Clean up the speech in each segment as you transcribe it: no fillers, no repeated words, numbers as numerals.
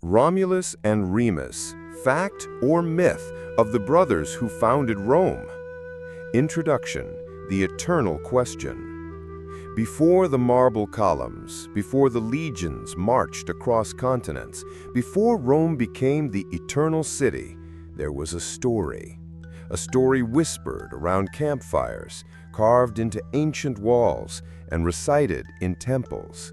Romulus and Remus, fact or myth of the brothers who founded Rome? Introduction, the eternal question. Before the marble columns, before the legions marched across continents, before Rome became the eternal city, there was a story whispered around campfires, carved into ancient walls, and recited in temples.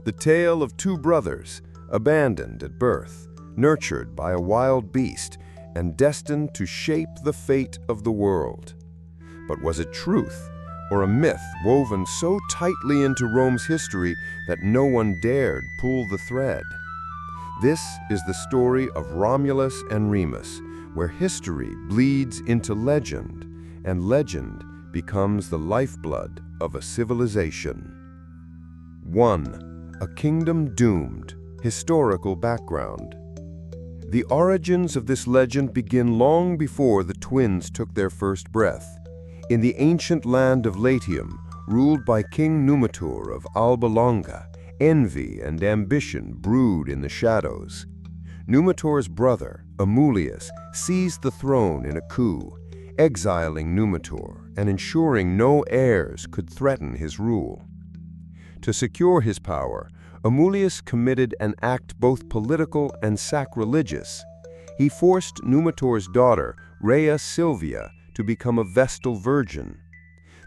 The tale of two brothers, abandoned at birth, nurtured by a wild beast, and destined to shape the fate of the world. But was it truth, or a myth woven so tightly into Rome's history that no one dared pull the thread? This is the story of Romulus and Remus, where history bleeds into legend, and legend becomes the lifeblood of a civilization. 1. A kingdom doomed. Historical background. The origins of this legend begin long before the twins took their first breath. In the ancient land of Latium, ruled by King Numitor of Alba Longa, envy and ambition brewed in the shadows. Numitor's brother, Amulius, seized the throne in a coup, exiling Numitor and ensuring no heirs could threaten his rule. To secure his power, Amulius committed an act both political and sacrilegious. He forced Numitor's daughter, Rhea Silvia, to become a Vestal virgin.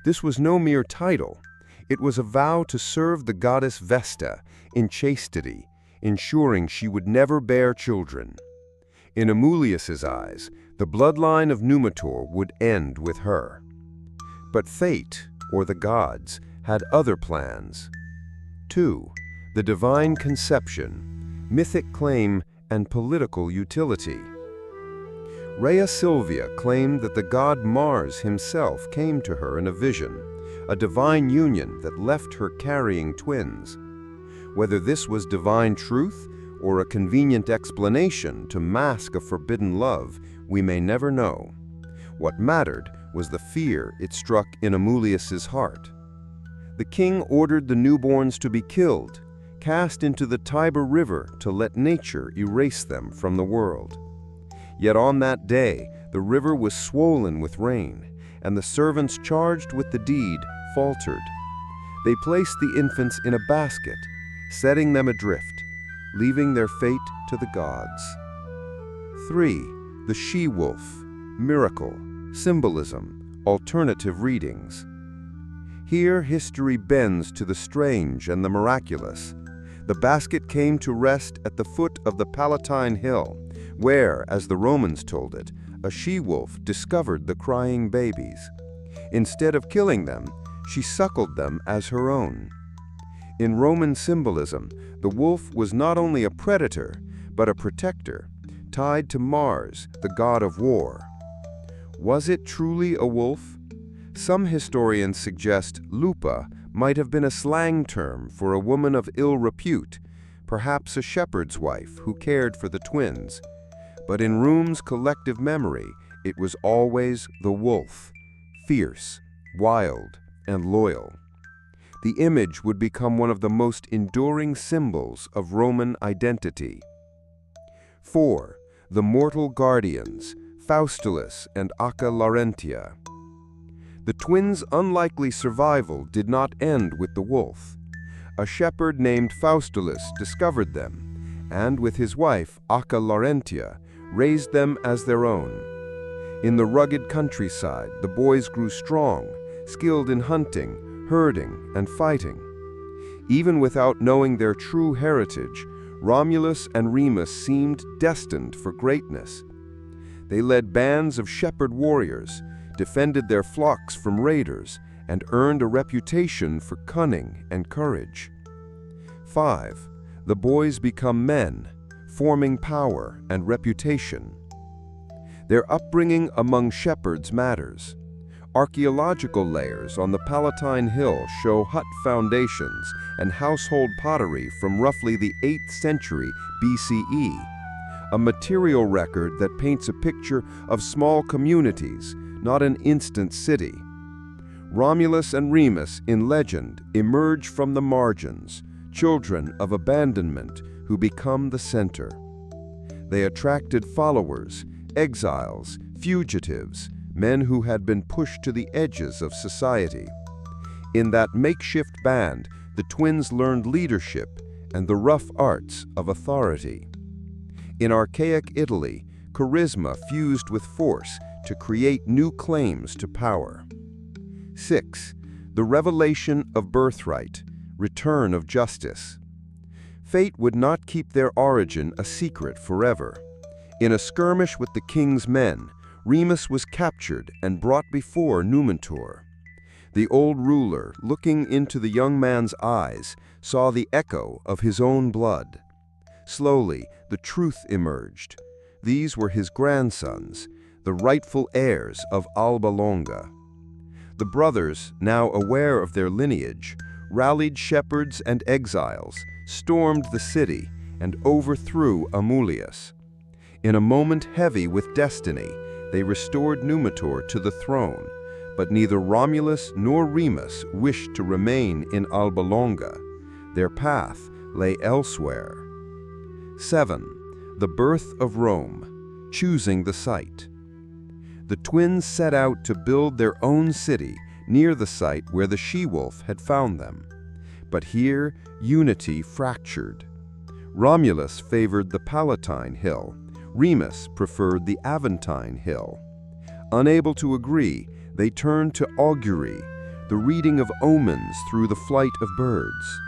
This was no mere title. It was a vow to serve the goddess Vesta in chastity, ensuring she would never bear children. In Amulius's eyes, the bloodline of Numitor would end with her. But fate, or the gods, had other plans. 2. The divine conception, mythic claim, and political utility. Rhea Silvia claimed that the god Mars himself came to her in a vision, a divine union that left her carrying twins. Whether this was divine truth or a convenient explanation to mask a forbidden love, we may never know. What mattered was the fear it struck in Amulius's heart. The king ordered the newborns to be killed, cast into the Tiber River to let nature erase them from the world. Yet on that day, the river was swollen with rain, and the servants charged with the deed faltered. They placed the infants in a basket, setting them adrift, leaving their fate to the gods. 3. The she-wolf, miracle, symbolism, alternative readings. Here history bends to the strange and the miraculous. The basket came to rest at the foot of the Palatine Hill, where, as the Romans told it, a she-wolf discovered the crying babies. Instead of killing them, she suckled them as her own. In Roman symbolism, the wolf was not only a predator, but a protector, tied to Mars, the god of war. Was it truly a wolf? Some historians suggest lupa might have been a slang term for a woman of ill repute, perhaps a shepherd's wife who cared for the twins. But in Rome's collective memory, it was always the wolf, fierce, wild, and loyal. The image would become one of the most enduring symbols of Roman identity. 4. The mortal guardians, Faustulus and Acca Laurentia. The twins' unlikely survival did not end with the wolf. A shepherd named Faustulus discovered them, and with his wife, Acca Laurentia, raised them as their own. In the rugged countryside, the boys grew strong, skilled in hunting, herding, and fighting. Even without knowing their true heritage, Romulus and Remus seemed destined for greatness. They led bands of shepherd warriors, defended their flocks from raiders, and earned a reputation for cunning and courage. 5. The boys become men, forming power and reputation. Their upbringing among shepherds matters. Archaeological layers on the Palatine Hill show hut foundations and household pottery from roughly the 8th century BCE, a material record that paints a picture of small communities, not an instant city. Romulus and Remus, in legend, emerge from the margins, children of abandonment who become the center. They attracted followers, exiles, fugitives, men who had been pushed to the edges of society. In that makeshift band, the twins learned leadership and the rough arts of authority. In archaic Italy, charisma fused with force to create new claims to power. 6. The revelation of birthright, return of justice. Fate would not keep their origin a secret forever. In a skirmish with the king's men, Remus was captured and brought before Numitor. The old ruler, looking into the young man's eyes, saw the echo of his own blood. Slowly, the truth emerged. These were his grandsons, the rightful heirs of Alba Longa. The brothers, now aware of their lineage, rallied shepherds and exiles, stormed the city, and overthrew Amulius. In a moment heavy with destiny, they restored Numitor to the throne, but neither Romulus nor Remus wished to remain in Alba Longa. Their path lay elsewhere. 7. The birth of Rome, choosing the site. The twins set out to build their own city near the site where the she-wolf had found them. But here, unity fractured. Romulus favored the Palatine Hill. Remus preferred the Aventine Hill. Unable to agree, they turned to augury, the reading of omens through the flight of birds.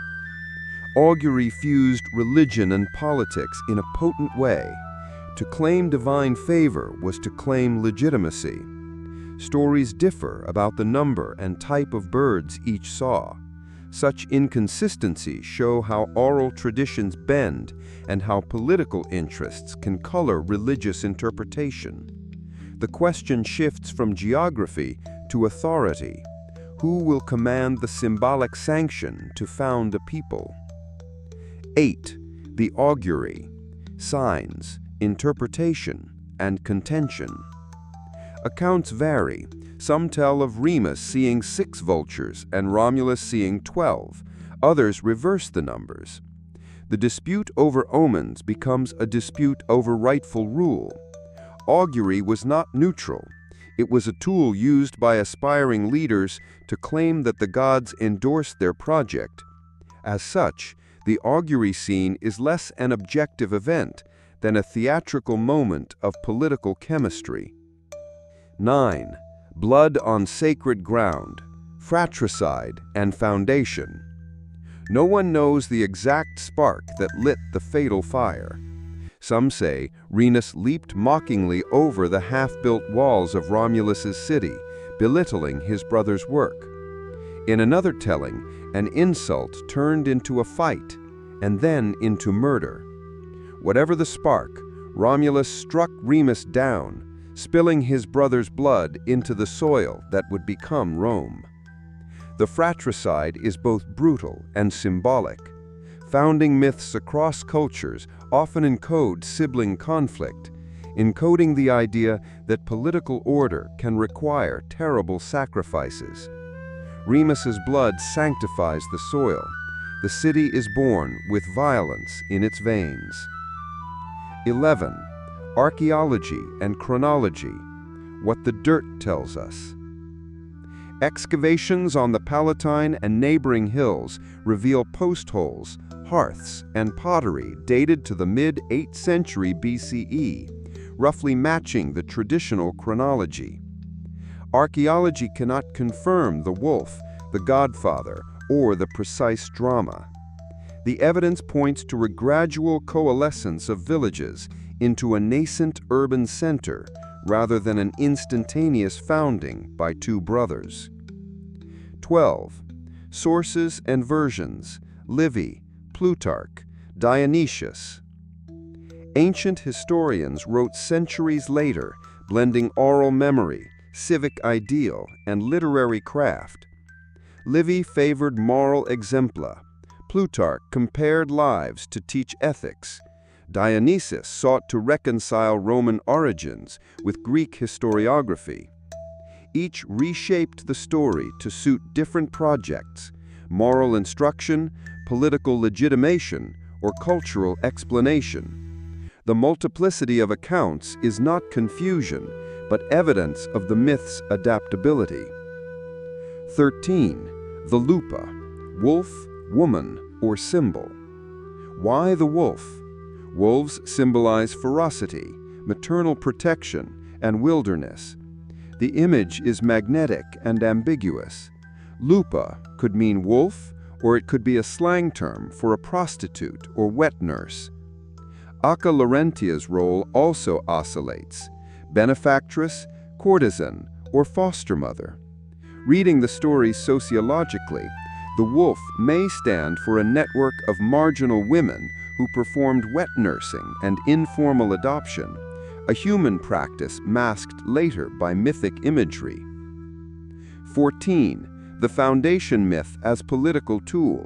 Augury fused religion and politics in a potent way. To claim divine favor was to claim legitimacy. Stories differ about the number and type of birds each saw. Such inconsistencies show how oral traditions bend and how political interests can color religious interpretation. The question shifts from geography to authority. Who will command the symbolic sanction to found a people? 8. The augury, signs, interpretation, and contention. Accounts vary. Some tell of Remus seeing 6 vultures and Romulus seeing 12. Others reverse the numbers. The dispute over omens becomes a dispute over rightful rule. Augury was not neutral. It was a tool used by aspiring leaders to claim that the gods endorsed their project. As such, the augury scene is less an objective event than a theatrical moment of political chemistry. 9. Blood on sacred ground, fratricide and foundation. No one knows the exact spark that lit the fatal fire. Some say Remus leaped mockingly over the half-built walls of Romulus's city, belittling his brother's work. In another telling, an insult turned into a fight, and then into murder. Whatever the spark, Romulus struck Remus down, spilling his brother's blood into the soil that would become Rome. The fratricide is both brutal and symbolic. Founding myths across cultures often encode sibling conflict, encoding the idea that political order can require terrible sacrifices. Remus's blood sanctifies the soil. The city is born with violence in its veins. 11. Archaeology and chronology, what the dirt tells us. Excavations on the Palatine and neighboring hills reveal post holes, hearths, and pottery dated to the mid-8th century BCE, roughly matching the traditional chronology. Archaeology cannot confirm the wolf, the godfather, or the precise drama. The evidence points to a gradual coalescence of villages into a nascent urban center rather than an instantaneous founding by 2 brothers. 12. Sources and versions, Livy, Plutarch, Dionysius. Ancient historians wrote centuries later, blending oral memory, civic ideal, and literary craft. Livy favored moral exempla. Plutarch compared lives to teach ethics. Dionysius sought to reconcile Roman origins with Greek historiography. Each reshaped the story to suit different projects: moral instruction, political legitimation, or cultural explanation. The multiplicity of accounts is not confusion, but evidence of the myth's adaptability. 13. The lupa, wolf, woman, or symbol. Why the wolf? Wolves symbolize ferocity, maternal protection, and wilderness. The image is magnetic and ambiguous. Lupa could mean wolf, or it could be a slang term for a prostitute or wet nurse. Acca Larentia's role also oscillates: benefactress, courtesan, or foster mother. Reading the stories sociologically, the wolf may stand for a network of marginal women who performed wet nursing and informal adoption, a human practice masked later by mythic imagery. 14. The foundation myth as political tool.